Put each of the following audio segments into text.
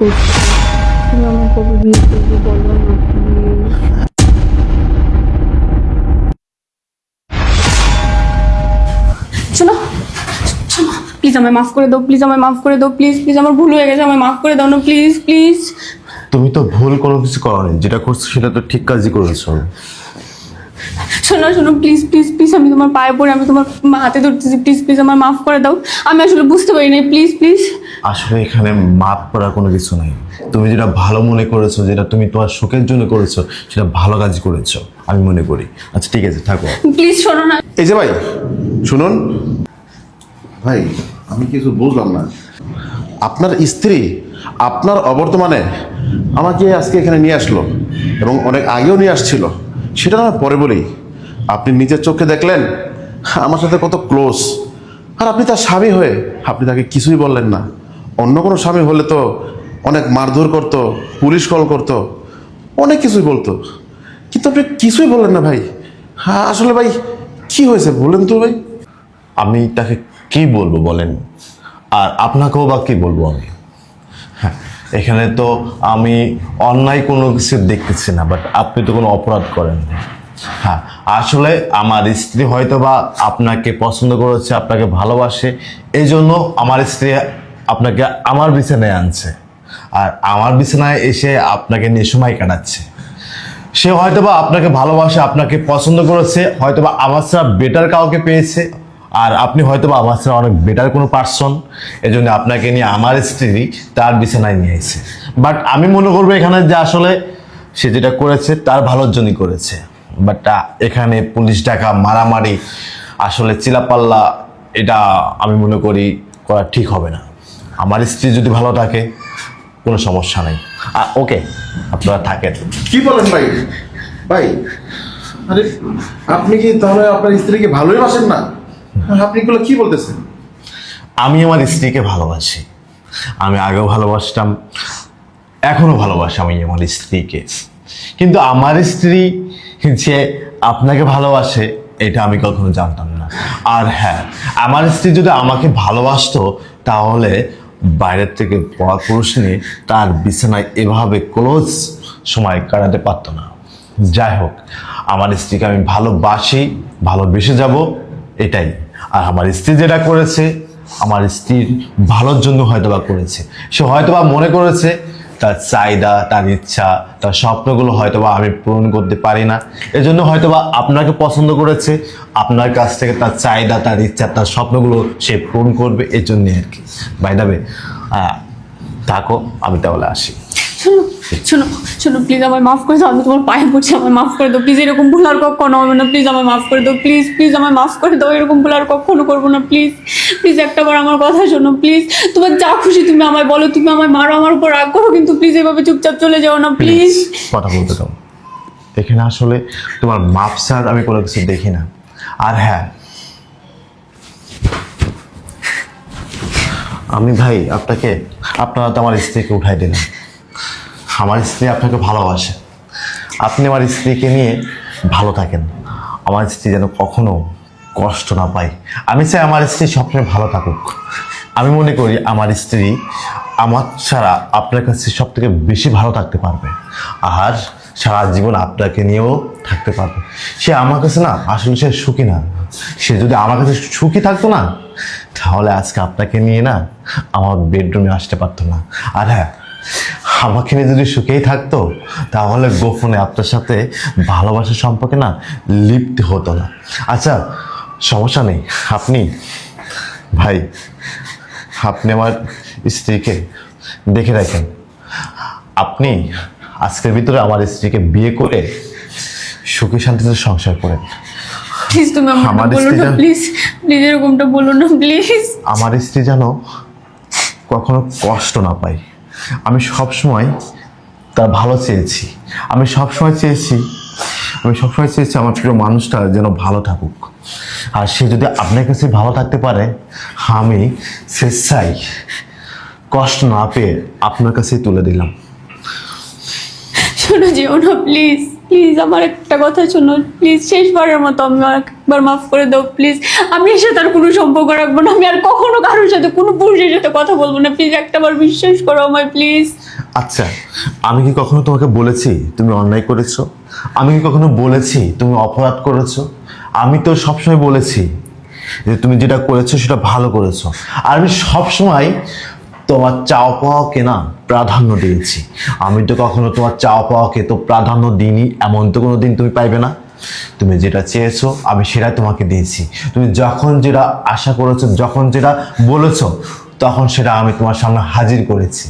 করছি, তুমি আমার কবে বিয়ে করবে বলো না প্লিজ। শোনো শোনো, প্লিজ আমায় মাফ করে দাও, প্লিজ আমায় মাফ করে দাও, প্লিজ প্লিজ, আমার ভুল হয়ে গেছে, আমায় মাফ করে দাও না প্লিজ প্লিজ। তুমি তো ভুল কোনো কিছু করোনি, যেটা করছো সেটা তো ঠিক কাজই করেছো। শোনো শোনো, প্লিজ প্লিজ প্লিজ, আমি তোমার পায়ে পড়ে, আমি তোমার হাতে ধরতেছি, প্লিজ প্লিজ আমায় মাফ করে দাও। আমি আসলে বুঝতে পারি না, প্লিজ প্লিজ। আসলে এখানে মাপ করার কোনো কিছু নাই। তুমি যেটা ভালো মনে করেছো, যেটা তুমি তোমার সুখের জন্য করেছো, সেটা ভালো কাজ করেছো আমি মনে করি। আচ্ছা ঠিক আছে, থাকো। প্লিজ শোনো না। এই যে ভাই শুনুন, ভাই আমি কিছু বুঝলাম না। আপনার স্ত্রী আপনার অবর্তমানে আমাকে আজকে এখানে নিয়ে আসলো এবং অনেক আগেও নিয়ে আসছিল, সেটা না পরে বলি। আপনি নিজের চোখে দেখলেন আমার সাথে কত ক্লোজ, আর আপনি তার স্বামী হয়ে আপনি তাকে কিছুই বললেন না। অন্য কোনো স্বামী হলে তো অনেক মারধর করতো, পুলিশ কল করতো, অনেক কিছুই বলতো, কিন্তু আপনি কিছুই বললেন না ভাই। হ্যাঁ আসলে ভাই কি হয়েছে বলেন তো ভাই। আমি তাকে কি বলবো বলেন, আর আপনাকেও বা কি বলবো আমি? হ্যাঁ, এখানে তো আমি অন্যায় কোনো কিছু দেখতেছি না, বাট আপনি তো কোনো অপরাধ করেন। হ্যাঁ, আসলে আমার স্ত্রী হয়তো বা আপনাকে পছন্দ করেছে, আপনাকে ভালোবাসে, এই জন্য আমার স্ত্রী আপনাকে আমার বিছানায় আনছে, আর আমার বিছানায় এসে আপনাকে নিয়ে সময় কাটাচ্ছে। সে হয়তোবা আপনাকে ভালোবাসে, আপনাকে পছন্দ করেছে, হয়তোবা আমার ছাড়া বেটার কাউকে পেয়েছে, আর আপনি হয়তোবা আমার ছাড়া অনেক বেটার কোনো পার্সন, এজন্য আপনাকে নিয়ে আমার স্ত্রী তার বিছানায় নিয়ে এসেছে। বাট আমি মনে করবো এখানে যে আসলে সে যেটা করেছে তার ভালোর জন্যই করেছে। বাট এখানে পুলিশ ডাকা, মারামারি, আসলে চিলাপাল্লা, এটা আমি মনে করি করা ঠিক হবে না। আমার স্ত্রী যদি ভালো থাকে কোনো সমস্যা নেই। ওকে, আপনারা থাকেন। কি বলেন ভাই? ভাই আরে আপনি কি তাহলে আপনার স্ত্রীকে ভালোই বাসেন না? আপনি এগুলো কি বলতেছেন? আমি আমার স্ত্রীকে ভালোবাসি, আমি আগেও ভালোবাসতাম, এখনো ভালোবাসি আমি আমার স্ত্রীকে। কিন্তু আমার স্ত্রী যে আপনাকে ভালোবাসে এটা আমি কখনো জানতাম না। আর হ্যাঁ, আমার স্ত্রী যদি আমাকে ভালোবাসতো তাহলে বাইরের থেকে পর পুরুষ নিয়ে তার বিছানায় এভাবে ক্লোজ সময় কাটাতে পারতো না। যাই হোক, আমার স্ত্রীকে আমি ভালোবাসি, ভালোবেসে যাব, এটাই। আর আমার স্ত্রী যেটা করেছে আমার স্ত্রীর ভালোর জন্য হয়তোবা করেছে। সে হয়তোবা মনে করেছে তার চাহিদা, তার ইচ্ছা, তার স্বপ্নগুলো হয়তোবা আমি পূরণ করতে পারি না, এজন্য হয়তোবা আপনাকে পছন্দ করেছে। আপনার কাছ থেকে তার চাহিদা, তার ইচ্ছা, তার স্বপ্নগুলো সে পূরণ করবে, এর জন্যে আর কি। বাই দ্য ওয়ে, থাকো, আমি তাহলে আসি। শোনো শোনো শোনো, প্লিজ আমায় মাফ করে দাও, আমি তোমার পায়ে পড়ছি, আমায় মাফ করে দাও প্লিজ। এরকম ভুল আর কখনো হবে না, প্লিজ আমায় মাফ করে দাও, প্লিজ প্লিজ আমায় মাফ করে দাও, এরকম ভুল আর কখনো করবো না, প্লিজ প্লিজ। একটাবার আমার কথা শোনো প্লিজ, তোমার যা খুশি তুমি আমায় বলো, তুমি আমায় মারো, আমার উপর রাগ করো, কিন্তু প্লিজ এভাবে চুপচাপ চলে যাও না প্লিজ। কথা বলতে দাও। এখানে আসলে তোমার মাপ ছাড় আমি কোনো কিছু দেখি না। আর হ্যাঁ, আমি ভাই আপনারা তো আমার স্ত্রীকে উঠাই দিলেন। আমার স্ত্রী আপনাকে ভালোবাসে, আপনি আমার স্ত্রীকে নিয়ে ভালো থাকেন। আমার স্ত্রী যেন কখনো কষ্ট না পায়। আমি চাই আমার স্ত্রী সবসময় ভালো থাকুক। আমি মনে করি আমার স্ত্রী আমার ছাড়া আপনার কাছে সব থেকে বেশি ভালো থাকতে পারবে, আর সারা জীবন আপনাকে নিয়েও থাকতে পারবে। সে আমার কাছে না আসলে সে সুখী না। সে যদি আমার কাছে সুখী থাকতো না তাহলে আজকে আপনাকে নিয়ে না আমার বেডরুমে আসতে পারতো না। আর হ্যাঁ, আমাকে নিয়ে যদি সুখেই থাকতো তাহলে গোপনে আপনার সাথে ভালোবাসার সম্পর্কে না লিপ্ত হতো না। আচ্ছা, সমস্যা নেই। ভাই, আপনি আমার স্ত্রীকে দেখে রাখেন। আপনি আজকের ভিতরে আমার স্ত্রীকে বিয়ে করে সুখী শান্তিতে সংসার করেন। প্লিজ তুমি আমাকে বলো না, প্লিজ প্লিজ, এরকমটা বলো না প্লিজ। আমার স্ত্রী যেন কখনো কষ্ট না পায়। আমি সবসময় তার ভালো চেয়েছি। আমি সবসময় চেয়েছি আমার প্রিয় মানুষটা যেন ভালো থাকুক। আর সে যদি আপনার কাছে ভালো থাকতে পারে, আমি স্বেচ্ছায় কষ্ট না পেয়ে আপনার কাছেই তুলে দিলাম। শোনো, যেও না প্লিজ। প্লিজ আমার একটা কথা শোনো প্লিজ, শেষবারের মতো আমি একবার মাফ করে দাও প্লিজ। আমি এর সাথে আর কোনো সম্পর্ক রাখবো না, আমি আর কখনো কারোর সাথে কোনো পুরুষের সাথে কথা বলবো না, প্লিজ একটাবার বিশ্বাস করো আমায় প্লিজ। আচ্ছা, আমি কি কখনো তোমাকে বলেছি তুমি অন্যায় করেছো? আমি কি কখনো বলেছি তুমি অপরাধ করেছো? আমি তো সবসময় বলেছি যে তুমি যেটা করেছো সেটা ভালো করেছো। আর আমি সবসময় তোমার চাওয়া পাওয়াকে না প্রাধান্য দিয়েছি। আমি তো কখনো তোমার চাওয়া পাওয়াকে তো প্রাধান্য দিইনি, এমন তো কোনো দিন তুমি পাইবে না। তুমি যেটা চেয়েছো আমি সেটাই তোমাকে দিয়েছি। তুমি যখন যেটা আশা করেছো, যখন যেটা বলেছো, তখন সেটা আমি তোমার সামনে হাজির করেছি।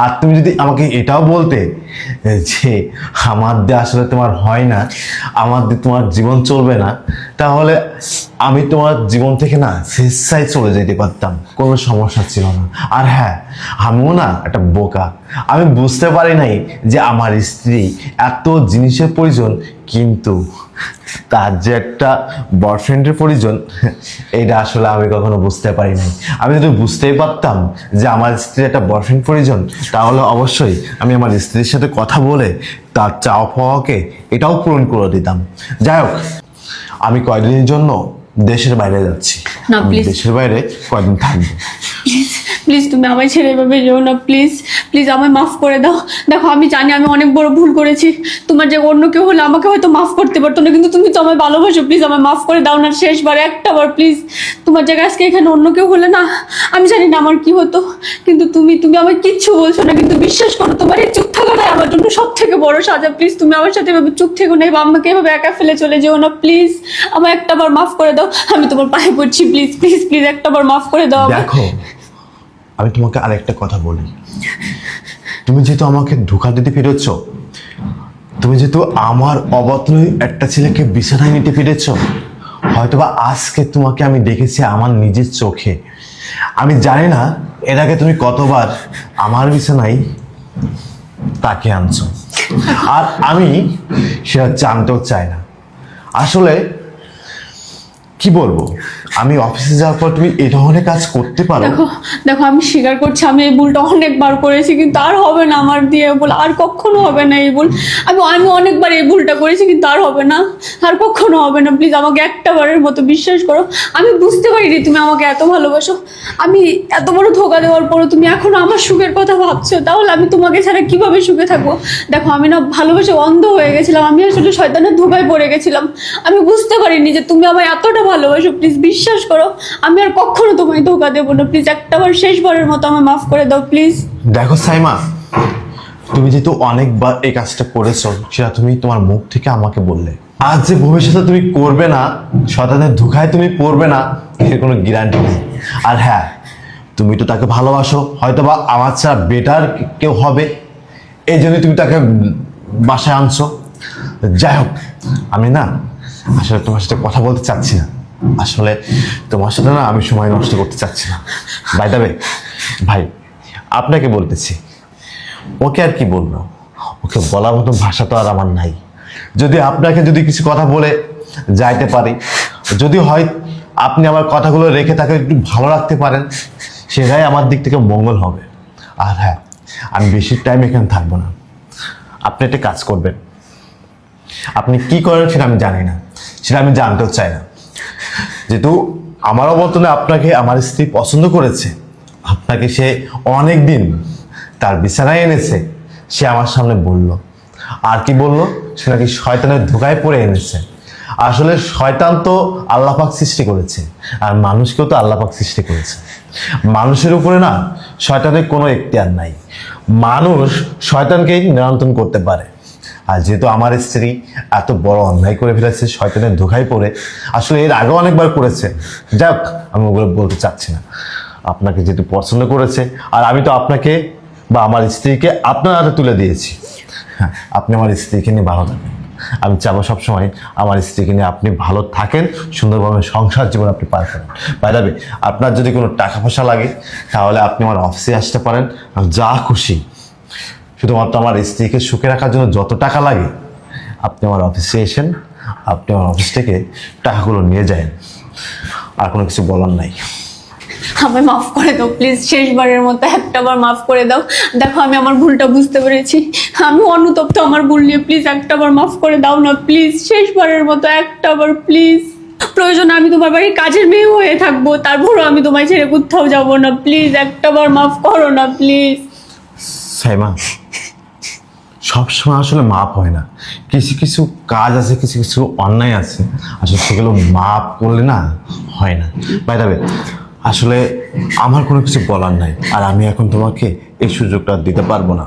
আর তুমি যদি আমাকে এটাও বলতে যে আমার দিয়ে আসলে তোমার হয় না, আমার দিয়ে তোমার জীবন চলবে না, তাহলে আমি তোমার জীবন থেকে না স্বেচ্ছায় চলে যেতে পারতাম, কোনো সমস্যা ছিল না। আর হ্যাঁ, আমিও না একটা বোকা, আমি বুঝতে পারি নাই যে আমার স্ত্রী এত জিনিসের প্রয়োজন, কিন্তু তার যে একটা বয়ফ্রেন্ডের প্রয়োজন এইটা আসলে আমি কখনো বুঝতে পারি নাই। আমি যদি বুঝতেই পারতাম যে আমার স্ত্রীর একটা বয়ফ্রেন্ড প্রয়োজন, তাহলে অবশ্যই আমি আমার স্ত্রীর সাথে কথা বলে তার চাওয়া পাওয়াকে এটাও পূরণ করে দিতাম। যাই হোক, আমি কয়দিনের জন্য দেশের বাইরে যাচ্ছি। না, আমি please. দেশের বাইরে কয়দিন থাকবো। প্লিজ তুমি আমায় ছেড়ে এভাবে যেও না প্লিজ, প্লিজ আমায় মাফ করে দাও। দেখো আমি জানি আমি অনেক বড় ভুল করেছি, তোমার যে অন্য কেউ হলে আমাকে হয়তো মাফ করতে পারতো না, কিন্তু তুমি তো আমায় ভালোবাসো, প্লিজ আমায় মাফ করে দাও না শেষবার, একটা বার প্লিজ। তোমার জায়গায় আজকে এখানে অন্য কেউ হলে না, আমি জানি না আমার কি হতো, কিন্তু তুমি আমায় কিচ্ছু বলছো না, কিন্তু বিশ্বাস করো তোমার এই চুপ থাকাটাই আমার জন্য সব থেকে বড় সাজা। প্লিজ তুমি আমার সাথে এভাবে চুপ থেকো না, বা আমাকে এভাবে একা ফেলে চলে যেও না প্লিজ। আমায় একটা বার মাফ করে দাও, আমি তোমার পায়ে পড়ছি, প্লিজ প্লিজ প্লিজ একটা বার মাফ করে দাও আমায়। দেখো, আমি তোমাকে আরেকটা কথা বলি, তুমি যেহেতু আমাকে ধোঁকা দিতে পেরেছ, তুমি যেহেতু আমার অবতনয় একটা ছেলেকে বিছানায় নিতে পেরেছ, হয়তোবা আজকে তোমাকে আমি দেখেছি আমার নিজের চোখে। আমি জানি না এর আগে তুমি কতবার আমার বিছানায় তাকে আনছো, আর আমি সেটা জানতেও চাই না। আসলে কি বলবো, আমি অফিসে যাওয়ার পর তুমি এই ধরনের কাজ করতে পারো? দেখো দেখো আমি স্বীকার করছি আমি এই ভুলটা অনেকবার করেছি, কিন্তু আর হবে না আমার দিয়ে এই ভুল, আর কখনো হবে না এই ভুল। আমি অনেকবার এই ভুলটা করেছি, কিন্তু আর হবে না, আর কখনো হবে না। প্লিজ আমাকে একটা বারের মতো বিশ্বাস করো। আমি বুঝতে পারিনি তুমি আমাকে এত ভালোবাসো, আমি এত বড় ধোকা দেওয়ার পরও তুমি এখনো আমার সুখের কথা ভাবছো, তাহলে আমি তোমাকে ছাড়া কিভাবে সুখে থাকবো? দেখো আমি না ভালোবাসে অন্ধ হয়ে গেছিলাম, আমি আসলে শয়তানের ধোকায় পড়ে গেছিলাম, আমি বুঝতে পারিনি যে তুমি আমায় এতটা ভালোবাসো। প্লিজ বিশ্বাস করো, আমি আর কখনো তোমায় ধোকা দেবো না, প্লিজ একটাবার শেষবারের মতো আমায় মাফ করে দাও প্লিজ। দেখো সাইমা, তুমি যেহেতু অনেকবার এই কাজটা করেছো, সেটা তুমি তোমার মুখ থেকে আমাকে বললে। আজ যে ভবিষ্যতে তুমি করবে না, শয়তানের ধোঁকায় তুমি পড়বে না, এর কোনো গ্যারান্টি নেই। আর হ্যাঁ, তুমি তো তাকে ভালোবাসো, হয়তোবা আমার ছাড়া বেটার কেউ হবে, এই জন্যই তুমি তাকে বাসায় আনছো। যাই হোক, আমি না আসলে তোমার সাথে কথা বলতে চাচ্ছি না, আসলে তোমার সাথে না আমি সময় নষ্ট করতে চাচ্ছি না। বাই দ্য ওয়ে ভাই, আপনাকে বলতেছি, ওকে আর কি বলবো, ওকে বলার মতো ভাষা তো আর আমার নাই। যদি আপনাকে যদি কিছু কথা বলে যাইতে পারি, যদি হয় আপনি আমার কথাগুলো রেখে তাকে একটু ভালো রাখতে পারেন, সেটাই আমার দিক থেকে মঙ্গল হবে। আর হ্যাঁ, আমি বেশি টাইম এখানে থাকবো না। আপনি একটা কাজ করবেন, আপনি কি করেন সেটা আমি জানি না, সেটা আমি জানতেও চাই না। যেহেতু আমার অবর্তনে আপনাকে আমার স্ত্রী পছন্দ করেছে, আপনাকে সে অনেক দিন তার বিছানায় এনেছে, সে আমার সামনে বলল। আর কি বলল, সে নাকি শয়তানের ধোঁকায় পড়ে এনেছে। আসলে শয়তান তো আল্লাহ পাক সৃষ্টি করেছে, আর মানুষকেও তো আল্লাহ পাক সৃষ্টি করেছে। মানুষের উপরে না শয়তানের কোনো এখতিয়ার নাই, মানুষ শয়তানকেই নিয়ন্ত্রণ করতে পারে। আর যেহেতু আমার স্ত্রী এত বড় অন্যায় করে ফেলেছে শয়তানের ধোঁকায় পড়ে, আসলে এর আগেও অনেকবার করেছে, যাক আমি ওগুলো বলতে চাচ্ছি না। আপনাকে যেহেতু পছন্দ করেছে, আর আমি তো আপনাকে বা আমার স্ত্রীকে আপনার হাতে তুলে দিয়েছি, হ্যাঁ, আপনি আমার স্ত্রীকে নিয়ে ভালো থাকেন। আমি চাবো সবসময় আমার স্ত্রীকে নিয়ে আপনি ভালো থাকেন, সুন্দরভাবে সংসার জীবন আপনি পার করেন। বাইরে আপনার যদি কোনো টাকা পয়সা লাগে, তাহলে আপনি আমার অফিসে আসতে পারেন, যা খুশি, শুধুমাত্র আমার স্ত্রীকে সুখে রাখার জন্য যত টাকা লাগে আপনি আমার অফিসে এসেন, আপনি আমার অফিস থেকে টাকাগুলো নিয়ে যান, আর কোনো কিছু বলার নাই। আমায় মাফ করে দাও প্লিজ, শেষবারের মতো একটাবার মাফ করে দাও। দেখো আমি আমার ভুলটা বুঝতে পেরেছি, আমি অনুতপ্ত আমার ভুল নিয়ে, প্লিজ একটাবার মাফ করে দাও না প্লিজ, শেষবারের মতো একটাবার প্লিজ। প্রয়োজনে আমি তোমার বাড়ির কাজের মেয়ে হয়ে থাকবো, তারপরও আমি তোমায় ছেড়ে কোথাও যাবো না, প্লিজ একটাবার মাফ করো না প্লিজ। সাইমা, সবসময় আসলে মাপ হয় না, কিছু কিছু কাজ আছে, কিছু কিছু অন্যায় আছে, আসলে সেগুলো মাপ করলে না হয় না। বাই দ্য ওয়ে, আসলে আমার কোনো কিছু বলার নাই, আর আমি এখন তোমাকে এই সুযোগটা দিতে পারবো না।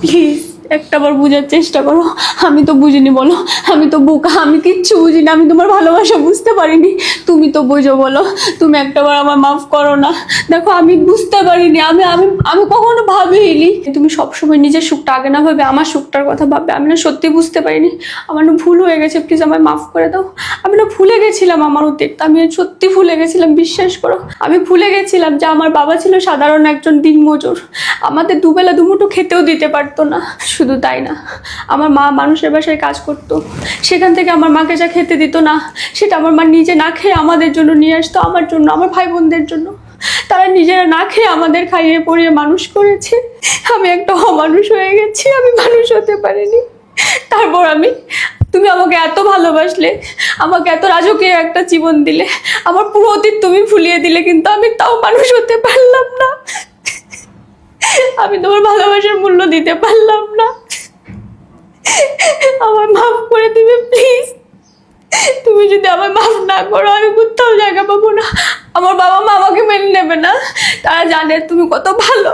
প্লিজ একটাবার বোঝার চেষ্টা করো, আমি তো বুঝিনি বলো, আমি তো বোকা, আমি কিচ্ছু বুঝিনি, আমি তোমার ভালোবাসা বুঝতে পারিনি, তুমি তো বোঝো বলো, তুমি একটাবার আমার মাফ করো না। দেখো আমি বুঝতে পারিনি, আমি আমি আমি কখনো ভাবিনি তুমি সবসময় নিজের সুখটা আগে না ভাবে আমার সুখটার কথা ভাববে, আমি না সত্যি বুঝতে পারিনি, আমার না ভুল হয়ে গেছে, প্লিজ আমায় মাফ করে দাও। আমি না ভুলে গেছিলাম আমার অতীত, আমি সত্যি ভুলে গেছিলাম, বিশ্বাস করো আমি ভুলে গেছিলাম যে আমার বাবা ছিল সাধারণ একজন দিনমজুর, আমাদের দুবেলা দুমুঠো খেতেও দিতে পারতো না। শুধু তাই না, আমার মা মানুষের বাসায় কাজ করতো, সেখান থেকে আমার মাকে যা খেতে দিত না সেটা আমার মা নিজে না খেয়ে আমাদের জন্য নিয়ে আসতো, আমার জন্য, আমার ভাই বোনদের জন্য। তারা নিজেরা না খেয়ে আমাদের খাইয়ে পরিয়ে মানুষ করেছে। আমি একটা অমানুষ হয়ে গেছি, আমি মানুষ হতে পারিনি। তারপর তুমি আমাকে এত ভালোবাসলে, আমাকে এত রাজকীয় একটা জীবন দিলে, আমার পুরো অতীত তুমি ভুলিয়ে দিলে, কিন্তু আমি তাও মানুষ হতে পারলাম না, আমি তোমার ভালোবাসার মূল্য দিতে পারলাম না। আমায় মাফ করে দিবে প্লিজ, তুমি যদি আমায় মাফ না করো আমি কোথাও জায়গা পাবো না, আমার বাবা মা আমাকে মেনে নেবে না, তারা জানে তুমি কত ভালো,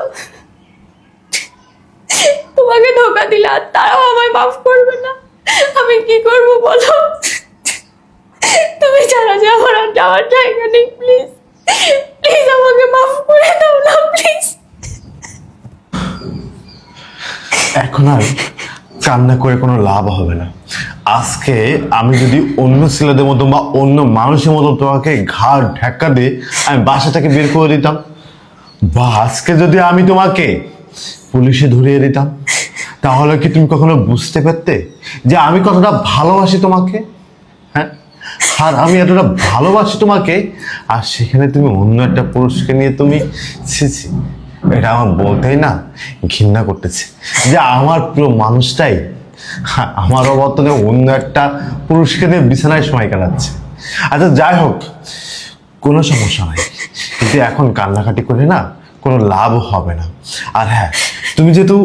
তোমাকে ধোকা দিলে আর তারাও আমায় মাফ করবে না, আমি কি করবো বলো? তুমি ছাড়া যে আমার আর যাওয়ার জায়গা নেই, প্লিজ প্লিজ আমাকে মাফ করে দাও না প্লিজ। এখন আর কান্না করে কোনো লাভ হবে না। আজকে আমি যদি অন্য ছেলেদের মতো বা অন্য মানুষের মতো তোমাকে ঘাড় ধাক্কা দিয়ে আমি বাসা থেকে বের করে দিতাম, বা আজকে যদি আমি তোমাকে পুলিশে ধরিয়ে দিতাম, তাহলে কি তুমি কখনো বুঝতে পারতে যে আমি কতটা ভালোবাসি তোমাকে? হ্যাঁ, আর আমি এতটা ভালোবাসি তোমাকে, আর সেখানে তুমি অন্য একটা পুরুষকে নিয়ে তুমি ছি ছি, এটা আমার বলতেই না ঘৃণা করতেছে যে আমার প্রিয় মানুষটাই আমার অবর্তনে অন্য একটা পুরুষকে নিয়ে বিছানায় সময় কাটাচ্ছে। আচ্ছা যাই হোক, কোনো সমস্যা নাই, কিন্তু এখন কান্নাকাটি করে না কোনো লাভ হবে না। আর হ্যাঁ, তুমি যেহেতু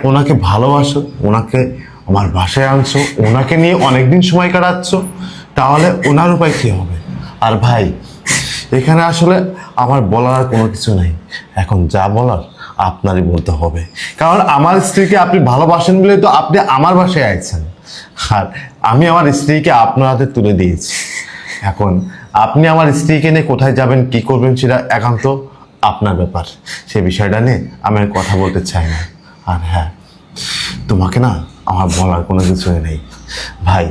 ওনাকে ভালোবাসো, ওনাকে আমার বাসায় আনছো, ওনাকে নিয়ে অনেকদিন সময় কাটাচ্ছ, তাহলে ওনার উপায় কী হবে? আর ভাই, এখানে আসলে আমার বলার আর কোনো কিছু নেই, এখন যা বলার আপনারই বলতে হবে, কারণ আমার স্ত্রীকে আপনি ভালোবাসেন বলে তো আপনি আমার বাসায় আইছেন, আর আমি আমার স্ত্রীকে আপনার হাতে তুলে দিয়েছি। এখন আপনি আমার স্ত্রীকে নিয়ে কোথায় যাবেন, কি করবেন, সেটা একান্ত আপনার ব্যাপার, সে বিষয়টা নিয়ে আমি আর কথা বলতে চাই না। আর হ্যাঁ, তোমাকে না আমার বলার কোনো কিছুই নেই ভাই,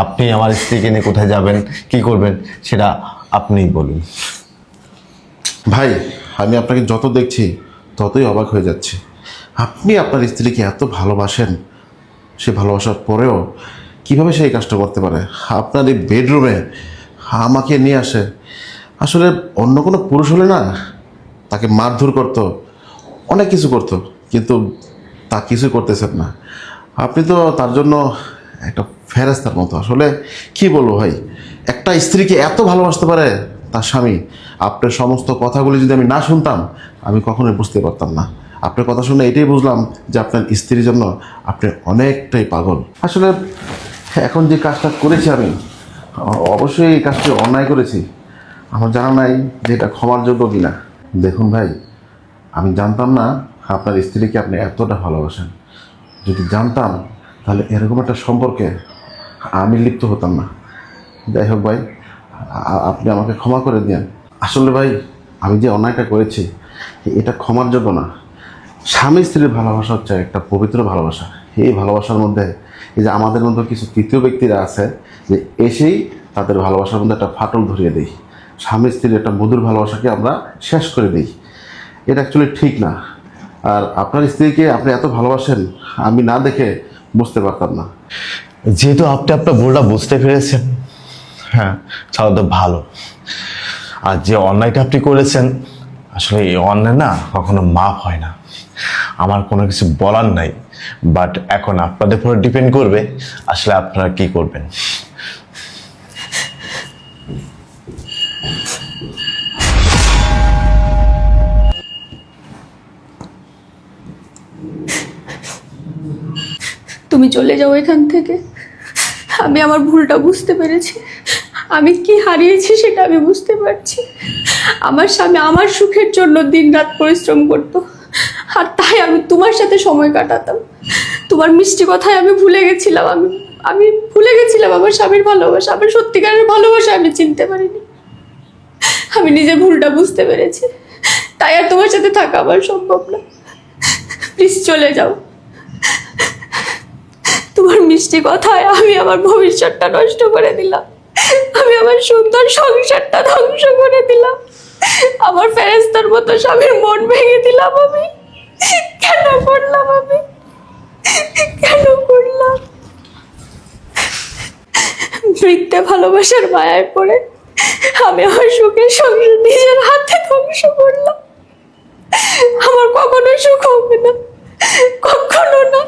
আপনি আমার স্ত্রীকে নিয়ে কোথায় যাবেন, কি করবেন, সেটা আপনিই বলুন। ভাই, আমি আপনাকে যত দেখছি ততই অবাক হয়ে যাচ্ছি। আপনি আপনার স্ত্রীকে এত ভালোবাসেন, সে ভালোবাসার পরেও কিভাবে সেই কাজটা করতে পারে? আপনার এই বেডরুমে আমাকে নিয়ে আসে, আসলে অন্য কোনো পুরুষ হলে না তাকে মারধর করতো, অনেক কিছু করতো, কিন্তু তা কিছুই করতেছেন না। আপনি তো তার জন্য একটা ফেরেস্তার মতো। আসলে কি বলবো ভাই, একটা স্ত্রীকে এত ভালোবাসতে পারে তার স্বামী। আপনার সমস্ত কথাগুলি যদি আমি না শুনতাম, আমি কখনোই বুঝতে পারতাম না। আপনার কথা শুনে এটাই বুঝলাম যে আপনার স্ত্রীর জন্য আপনি অনেকটাই পাগল। আসলে এখন যে কাজটা করেছি আমি, অবশ্যই এই কাজটি অন্যায় করেছি। আমার জানা নাই যে এটা ক্ষমার যোগ্য কিনা। দেখুন ভাই, আমি জানতাম না আপনার স্ত্রীকে আপনি এতটা ভালোবাসেন। যদি জানতাম তাহলে এরকম একটা সম্পর্কে আমি লিপ্ত হতাম না। যাই হোক ভাই, আপনি আমাকে ক্ষমা করে দিন। আসলে ভাই, আমি যে অন্যায়টা করেছি এটা ক্ষমার যোগ্য না। স্বামী স্ত্রীর ভালোবাসা হচ্ছে একটা পবিত্র ভালোবাসা। এই ভালোবাসার মধ্যে এই যে আমাদের মধ্যে কিছু তৃতীয় ব্যক্তিরা আছে, যে এসেই তাদের ভালোবাসার মধ্যে একটা ফাটল ধরিয়ে দেয়, স্বামী স্ত্রীর একটা মধুর ভালোবাসাকে আমরা শেষ করে দিই। এটা অ্যাকচুয়ালি ঠিক না। আর আপনার স্ত্রীকে আপনি এত ভালোবাসেন, আমি না দেখে বুঝতে পারতাম না। যেহেতু আপনি আপনার ভুলটা বুঝতে পেরেছেন, হ্যাঁ তাহলে তো ভালো। আর যে অন্যায়টা আপনি করেছেন আসলে এই অন্যায় না কখনো মাফ হয় না। আমার কোনো কিছু বলার নাই, বাট এখন আপনাদের উপর ডিপেন্ড করবে আসলে আপনারা কি করবেন। তুমি চলে যাও এখান থেকে। আমি আমার ভুলটা বুঝতে পেরেছি। আমি কি হারিয়েছি সেটা আমি বুঝতে পারছি। আমার স্বামী আমার সুখের জন্য দিনরাত পরিশ্রম করতো, আর তাই আমি তোমার সাথে সময় কাটাতাম। তোমার মিষ্টি কথায় আমি ভুলে গেছিলাম। আমি ভুলে গেছিলাম আমার স্বামীর ভালোবাসা, আমার সত্যিকারের ভালোবাসা আমি চিনতে পারিনি। আমি নিজের ভুলটা বুঝতে পেরেছি, তাই আর তোমার সাথে থাকা আমার সম্ভব না। প্লিজ চলে যাও। তোমার মিষ্টি কথায় আমি আমার ভবিষ্যৎটা নষ্ট করে দিলাম। আমি আমার সুন্দর সংসারটা ধ্বংস করে দিলাম। আমার ফেরেস্তার মতো স্বামীর মন ভেঙে দিলাম। আমি কেন করলাম? আমি কেন করলাম? মিথ্যে ভালোবাসার মায়ায় পড়ে আমি আমার সুখের সংসার নিজের হাতে ধ্বংস করলাম। আমার কখনো সুখ হবে না, কখনো না।